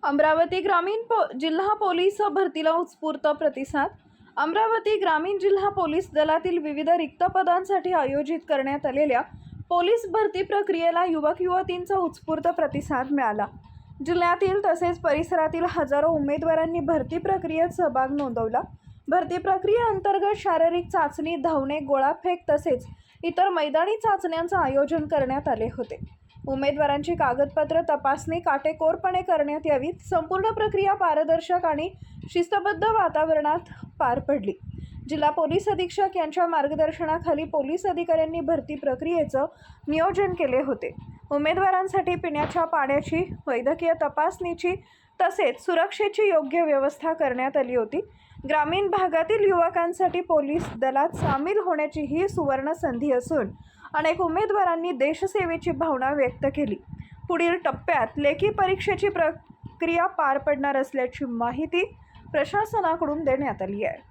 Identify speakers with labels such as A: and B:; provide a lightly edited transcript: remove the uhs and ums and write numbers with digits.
A: अमरावती जिल्हा पोलीस भरतीला उत्स्फूर्त प्रतिसाद। अमरावती ग्रामीण जिल्हा पोलीस दलातील विविध रिक्त पदांसाठी आयोजित करण्यात आलेल्या पोलीस भरती प्रक्रियेला युवक युवतींचा उत्स्फूर्त प्रतिसाद मिळाला। जिल्ह्यातील तसेच परिसरातील हजारो उमेदवारांनी भरती प्रक्रियेत सहभाग नोंदवला। भरती प्रक्रियेअंतर्गत शारीरिक चाचणी, धावणे, गोळाफेक तसेच इतर मैदानी चाचण्यांचे आयोजन करण्यात आले होते। उमेदवारांची कागदपत्र तपासणी काटेकोरपणे करण्यात यावी। संपूर्ण प्रक्रिया पारदर्शक आणि शिस्तबद्ध वातावरणात पार पडली। जिल्हा पोलीस अधीक्षक यांच्या मार्गदर्शनाखाली पोलीस अधिकाऱ्यांनी भरती प्रक्रियेचं नियोजन केले होते। उमेदवारांसाठी पिण्याच्या पाण्याची, वैद्यकीय तपासणीची तसेच सुरक्षेची योग्य व्यवस्था करण्यात आली होती। ग्रामीण भागातील युवकांसाठी पोलीस दलात सामील होण्याची ही सुवर्ण संधी असून अनेक उमेदवारांनी देशसेवेची भावना व्यक्त केली। पुढील टप्प्यात लेखी परीक्षेची प्रक्रिया पार पडणार असल्याची माहिती प्रशासनाकडून देण्यात आली आहे।